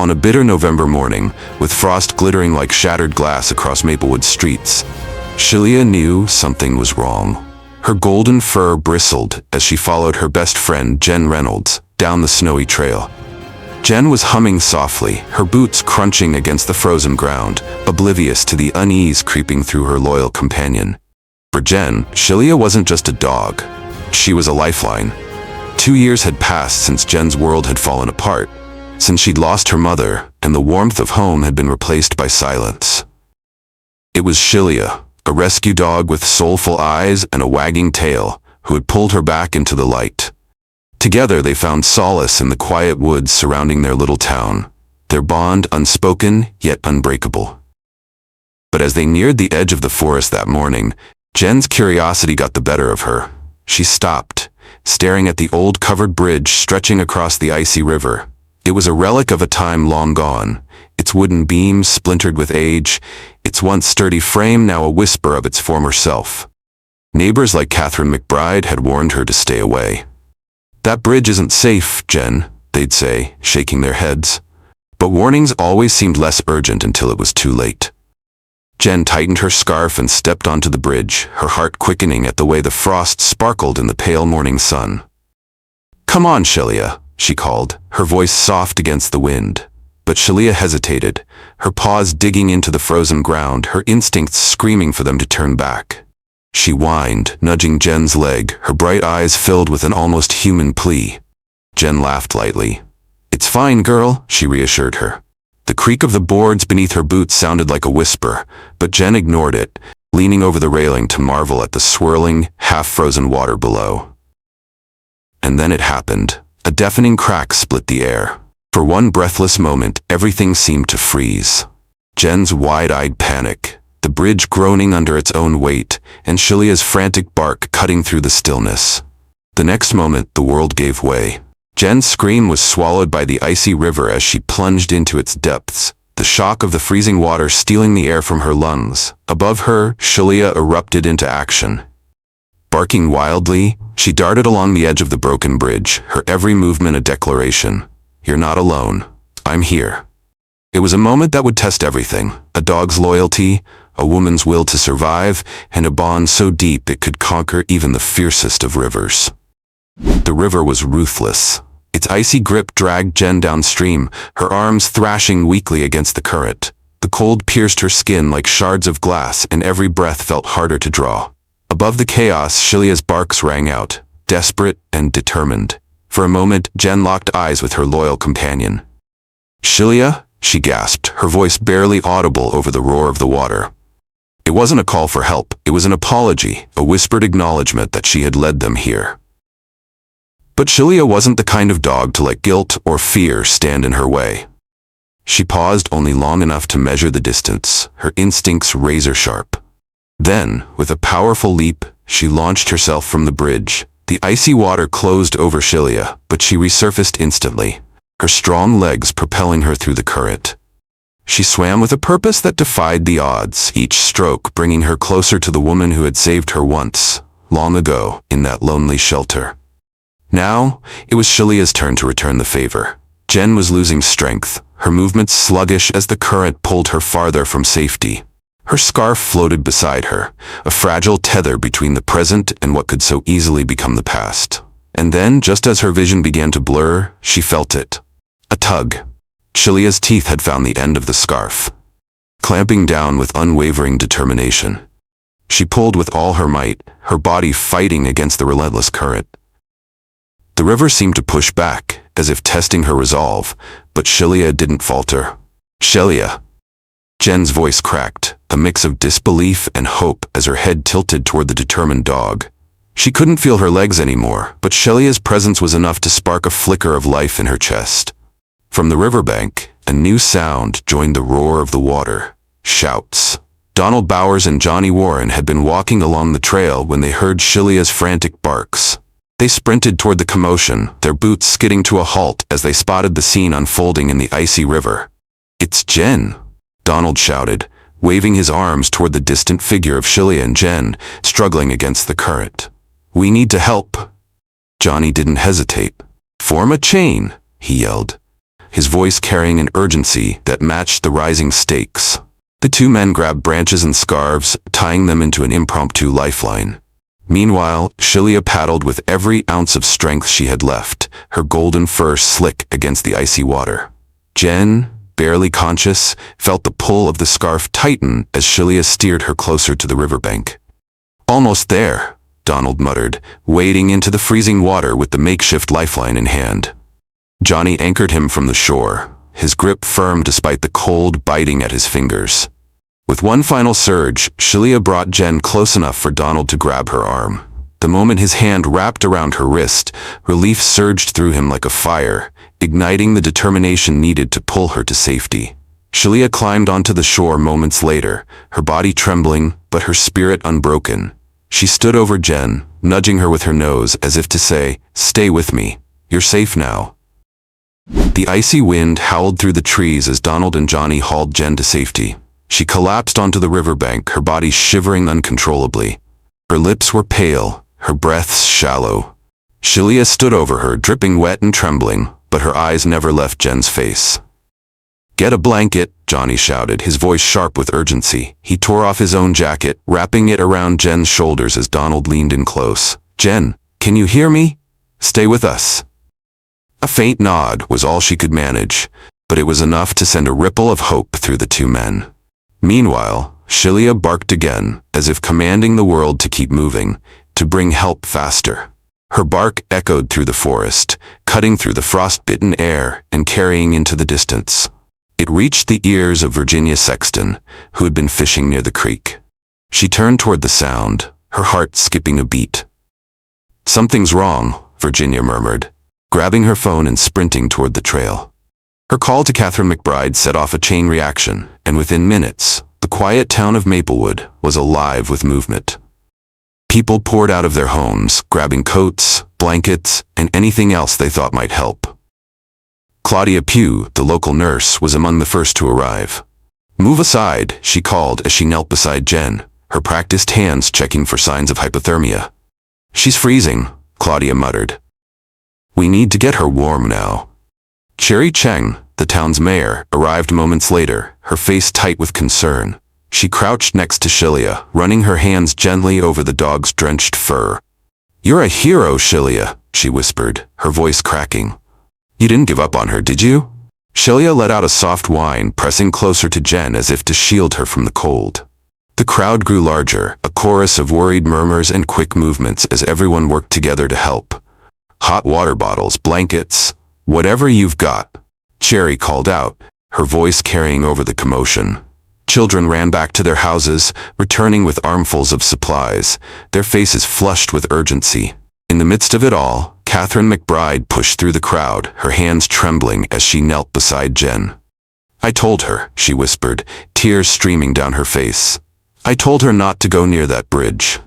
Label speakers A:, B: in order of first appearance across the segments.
A: On a bitter November morning, with frost glittering like shattered glass across Maplewood streets, Shelia knew something was wrong. Her golden fur bristled as she followed her best friend, Jen Reynolds, down the snowy trail. Jen was humming softly, her boots crunching against the frozen ground, oblivious to the unease creeping through her loyal companion. For Jen, Shelia wasn't just a dog. She was a lifeline. 2 years had passed since Jen's world had fallen apart, since she'd lost her mother, and the warmth of home had been replaced by silence. It was Shelia, a rescue dog with soulful eyes and a wagging tail, who had pulled her back into the light. Together they found solace in the quiet woods surrounding their little town, their bond unspoken yet unbreakable. But as they neared the edge of the forest that morning, Jen's curiosity got the better of her. She stopped, staring at the old covered bridge stretching across the icy river. It was a relic of a time long gone, its wooden beams splintered with age, its once sturdy frame now a whisper of its former self. Neighbors like Catherine McBride had warned her to stay away. "That bridge isn't safe, Jen," they'd say, shaking their heads. But warnings always seemed less urgent until it was too late. Jen tightened her scarf and stepped onto the bridge, her heart quickening at the way the frost sparkled in the pale morning sun. "Come on, Shelia," she called, her voice soft against the wind. But Shelia hesitated, her paws digging into the frozen ground, her instincts screaming for them to turn back. She whined, nudging Jen's leg, her bright eyes filled with an almost human plea. Jen laughed lightly. "It's fine, girl," she reassured her. The creak of the boards beneath her boots sounded like a whisper, but Jen ignored it, leaning over the railing to marvel at the swirling, half-frozen water below. And then it happened. A deafening crack split the air. For one breathless moment, everything seemed to freeze. Jen's wide-eyed panic, the bridge groaning under its own weight, and Shelia's frantic bark cutting through the stillness. The next moment, the world gave way. Jen's scream was swallowed by the icy river as she plunged into its depths, the shock of the freezing water stealing the air from her lungs. Above her, Shelia erupted into action. Barking wildly, she darted along the edge of the broken bridge, her every movement a declaration. "You're not alone. I'm here." It was a moment that would test everything: a dog's loyalty, a woman's will to survive, and a bond so deep it could conquer even the fiercest of rivers. The river was ruthless. Its icy grip dragged Jen downstream, her arms thrashing weakly against the current. The cold pierced her skin like shards of glass, and every breath felt harder to draw. Above the chaos, Shelia's barks rang out, desperate and determined. For a moment, Jen locked eyes with her loyal companion. "Shelia?" she gasped, her voice barely audible over the roar of the water. It wasn't a call for help, it was an apology, a whispered acknowledgement that she had led them here. But Shelia wasn't the kind of dog to let guilt or fear stand in her way. She paused only long enough to measure the distance, her instincts razor-sharp. Then, with a powerful leap, she launched herself from the bridge. The icy water closed over Shelia, but she resurfaced instantly, her strong legs propelling her through the current. She swam with a purpose that defied the odds, each stroke bringing her closer to the woman who had saved her once, long ago, in that lonely shelter. Now, it was Shelia's turn to return the favor. Jen was losing strength, her movements sluggish as the current pulled her farther from safety. Her scarf floated beside her, a fragile tether between the present and what could so easily become the past. And then, just as her vision began to blur, she felt it. A tug. Shelia's teeth had found the end of the scarf. Clamping down with unwavering determination. She pulled with all her might, her body fighting against the relentless current. The river seemed to push back, as if testing her resolve, but Shelia didn't falter. "Shelia!" Jen's voice cracked, a mix of disbelief and hope as her head tilted toward the determined dog. She couldn't feel her legs anymore, but Shelia's presence was enough to spark a flicker of life in her chest. From the riverbank, a new sound joined the roar of the water. Shouts. Donald Bowers and Johnny Warren had been walking along the trail when they heard Shelia's frantic barks. They sprinted toward the commotion, their boots skidding to a halt as they spotted the scene unfolding in the icy river. "It's Jen!" Donald shouted, waving his arms toward the distant figure of Shelia and Jen, struggling against the current. "We need to help." Johnny didn't hesitate. "Form a chain," he yelled. his voice carrying an urgency that matched the rising stakes. The two men grabbed branches and scarves, tying them into an impromptu lifeline. Meanwhile, Shilia paddled with every ounce of strength she had left, her golden fur slick against the icy water. Jen, barely conscious, felt the pull of the scarf tighten as Shilia steered her closer to the riverbank. "Almost there," Donald muttered, wading into the freezing water with the makeshift lifeline in hand. Johnny anchored him from the shore, his grip firm despite the cold biting at his fingers. With one final surge, Shilia brought Jen close enough for Donald to grab her arm. The moment his hand wrapped around her wrist, relief surged through him like a fire, igniting the determination needed to pull her to safety. Shilia climbed onto the shore moments later, her body trembling, but her spirit unbroken. She stood over Jen, nudging her with her nose as if to say, "Stay with me. You're safe now." The icy wind howled through the trees as Donald and Johnny hauled Jen to safety. She collapsed onto the riverbank, her body shivering uncontrollably. Her lips were pale, her breaths shallow. Shilia stood over her, dripping wet and trembling, but her eyes never left Jen's face. "Get a blanket," Johnny shouted, his voice sharp with urgency. He tore off his own jacket, wrapping it around Jen's shoulders as Donald leaned in close. "Jen, can you hear me? Stay with us." A faint nod was all she could manage, but it was enough to send a ripple of hope through the two men. Meanwhile, Shilia barked again, as if commanding the world to keep moving, to bring help faster. Her bark echoed through the forest, cutting through the frost-bitten air and carrying into the distance. It reached the ears of Virginia Sexton, who had been fishing near the creek. She turned toward the sound, her heart skipping a beat. "Something's wrong," Virginia murmured, grabbing her phone and sprinting toward the trail. Her call to Catherine McBride set off a chain reaction, and within minutes, the quiet town of Maplewood was alive with movement. People poured out of their homes, grabbing coats, blankets, and anything else they thought might help. Claudia Pugh, the local nurse, was among the first to arrive. "Move aside," she called as she knelt beside Jen, her practiced hands checking for signs of hypothermia. "She's freezing," Claudia muttered. "We need to get her warm now." Cherry Cheng, the town's mayor, arrived moments later, her face tight with concern. She crouched next to Shilia, running her hands gently over the dog's drenched fur. "You're a hero, Shilia," she whispered, her voice cracking. "You didn't give up on her, did you?" Shilia let out a soft whine, pressing closer to Jen as if to shield her from the cold. The crowd grew larger, a chorus of worried murmurs and quick movements as everyone worked together to help. "Hot water bottles, blankets, whatever you've got," Cherry called out, her voice carrying over the commotion. Children ran back to their houses, returning with armfuls of supplies, their faces flushed with urgency. In the midst of it all, Catherine McBride pushed through the crowd, her hands trembling as she knelt beside Jen. "I told her," she whispered, tears streaming down her face. "I told her not to go near that bridge."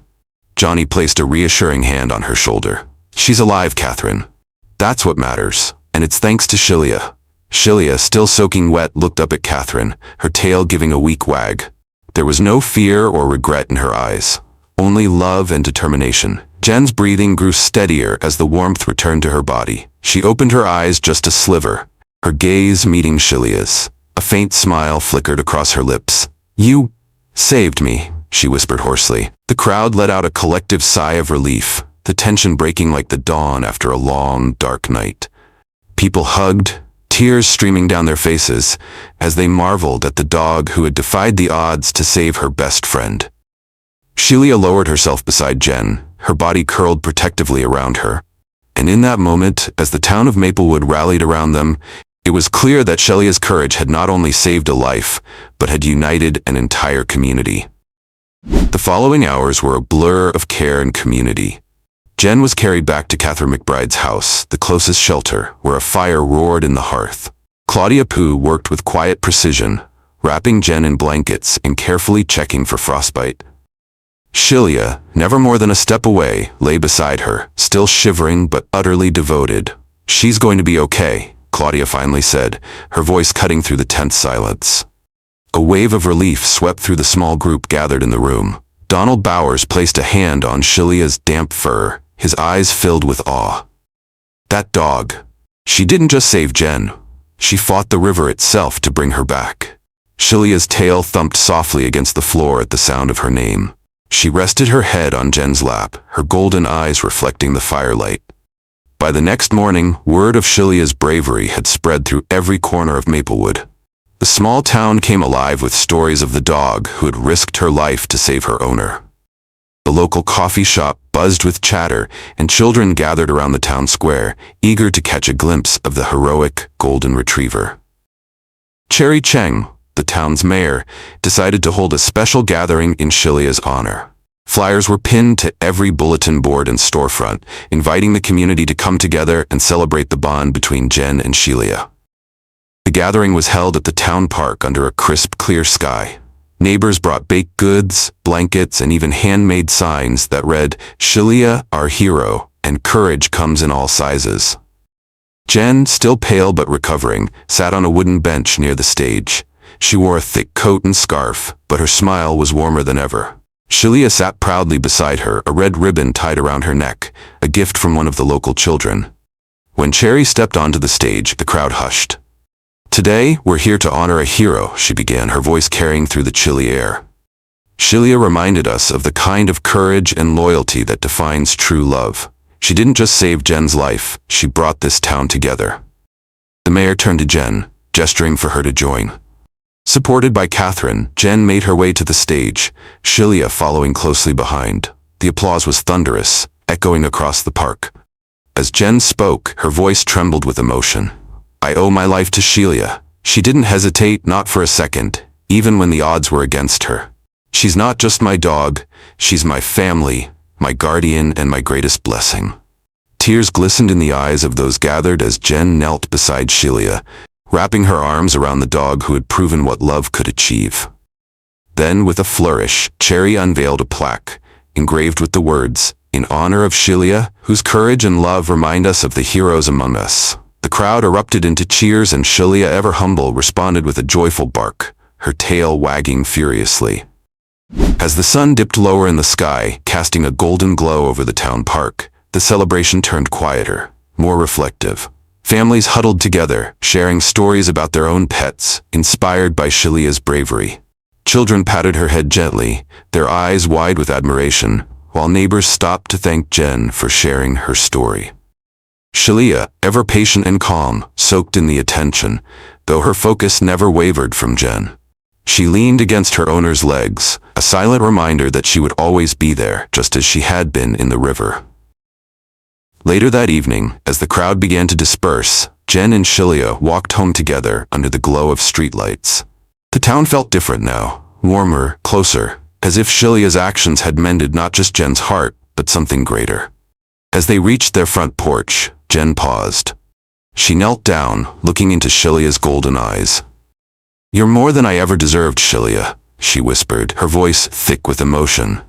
A: Johnny placed a reassuring hand on her shoulder. "She's alive, Catherine. That's what matters, and it's thanks to Shilia." Shilia, still soaking wet, looked up at Catherine, her tail giving a weak wag. There was no fear or regret in her eyes, only love and determination. Jen's breathing grew steadier as the warmth returned to her body. She opened her eyes just a sliver, her gaze meeting Shilia's. A faint smile flickered across her lips. "You saved me," she whispered hoarsely. The crowd let out a collective sigh of relief, the tension breaking like the dawn after a long, dark night. People hugged, tears streaming down their faces, as they marveled at the dog who had defied the odds to save her best friend. Shilia lowered herself beside Jen, her body curled protectively around her. And in that moment, as the town of Maplewood rallied around them, it was clear that Shilia's courage had not only saved a life, but had united an entire community. The following hours were a blur of care and community. Jen was carried back to Catherine McBride's house, the closest shelter, where a fire roared in the hearth. Claudia Pugh worked with quiet precision, wrapping Jen in blankets and carefully checking for frostbite. Shilia, never more than a step away, lay beside her, still shivering but utterly devoted. "She's going to be okay," Claudia finally said, her voice cutting through the tense silence. A wave of relief swept through the small group gathered in the room. Donald Bowers placed a hand on Shilia's damp fur, his eyes filled with awe. "That dog. She didn't just save Jen. She fought the river itself to bring her back. Shilia's tail thumped softly against the floor at the sound of her name. She rested her head on Jen's lap, her golden eyes reflecting the firelight. By the next morning, word of Shilia's bravery had spread through every corner of Maplewood. The small town came alive with stories of the dog who had risked her life to save her owner. The local coffee shop buzzed with chatter, and children gathered around the town square, eager to catch a glimpse of the heroic golden retriever. Cherry Cheng, the town's mayor, decided to hold a special gathering in Shilia's honor. Flyers were pinned to every bulletin board and storefront, inviting the community to come together and celebrate the bond between Jen and Shilia. The gathering was held at the town park under a crisp, clear sky. Neighbors brought baked goods, blankets, and even handmade signs that read, "Shilia, our hero, and courage comes in all sizes." Jen, still pale but recovering, sat on a wooden bench near the stage. She wore a thick coat and scarf, but her smile was warmer than ever. Shilia sat proudly beside her, a red ribbon tied around her neck, a gift from one of the local children. When Cherry stepped onto the stage, the crowd hushed. "Today, we're here to honor a hero," she began, her voice carrying through the chilly air. Shilia reminded us of the kind of courage and loyalty that defines true love. She didn't just save Jen's life, she brought this town together. The mayor turned to Jen, gesturing for her to join. Supported by Catherine, Jen made her way to the stage, Shilia following closely behind. The applause was thunderous, echoing across the park. As Jen spoke, her voice trembled with emotion. "I owe my life to Shilia. She didn't hesitate, not for a second, even when the odds were against her. She's not just my dog, she's my family, my guardian, and my greatest blessing." Tears glistened in the eyes of those gathered as Jen knelt beside Shilia, wrapping her arms around the dog who had proven what love could achieve. Then, with a flourish, Cherry unveiled a plaque, engraved with the words, "In honor of Shilia, whose courage and love remind us of the heroes among us." The crowd erupted into cheers, and Shilia, ever humble, responded with a joyful bark, her tail wagging furiously. As the sun dipped lower in the sky, casting a golden glow over the town park, the celebration turned quieter, more reflective. Families huddled together, sharing stories about their own pets, inspired by Shilia's bravery. Children patted her head gently, their eyes wide with admiration, while neighbors stopped to thank Jen for sharing her story. Shilia, ever patient and calm, soaked in the attention, though her focus never wavered from Jen. She leaned against her owner's legs, a silent reminder that she would always be there, just as she had been in the river. Later that evening, as the crowd began to disperse, Jen and Shilia walked home together under the glow of streetlights. The town felt different now, warmer, closer, as if Shilia's actions had mended not just Jen's heart, but something greater. As they reached their front porch, Jen paused. She knelt down, looking into Shilia's golden eyes. "You're more than I ever deserved, Shilia," she whispered, her voice thick with emotion.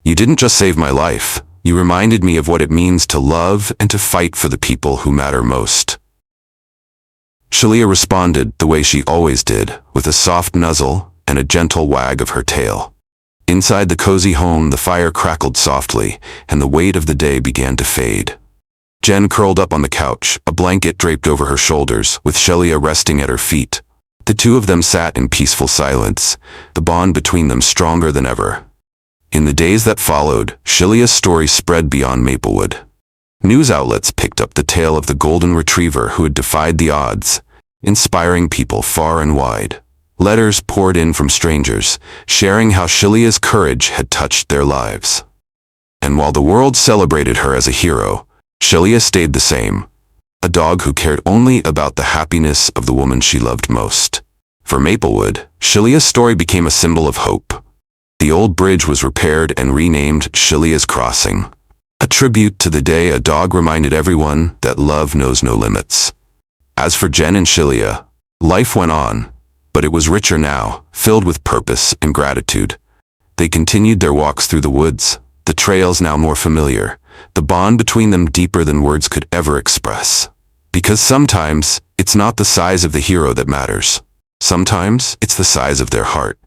A: "You didn't just save my life. You reminded me of what it means to love and to fight for the people who matter most." Shilia responded the way she always did, with a soft nuzzle and a gentle wag of her tail. Inside the cozy home, the fire crackled softly, and the weight of the day began to fade. Jen curled up on the couch, a blanket draped over her shoulders, with Shilia resting at her feet. The two of them sat in peaceful silence, the bond between them stronger than ever. In the days that followed, Shilia's story spread beyond Maplewood. News outlets picked up the tale of the golden retriever who had defied the odds, inspiring people far and wide. Letters poured in from strangers, sharing how Shilia's courage had touched their lives. And while the world celebrated her as a hero, Shilia stayed the same, a dog who cared only about the happiness of the woman she loved most. For Maplewood, Shilia's story became a symbol of hope. The old bridge was repaired and renamed Shilia's Crossing, a tribute to the day a dog reminded everyone that love knows no limits. As for Jen and Shilia, life went on, but it was richer now, filled with purpose and gratitude. They continued their walks through the woods, the trails now more familiar, the bond between them deeper than words could ever express. Because sometimes, it's not the size of the hero that matters. Sometimes, it's the size of their heart.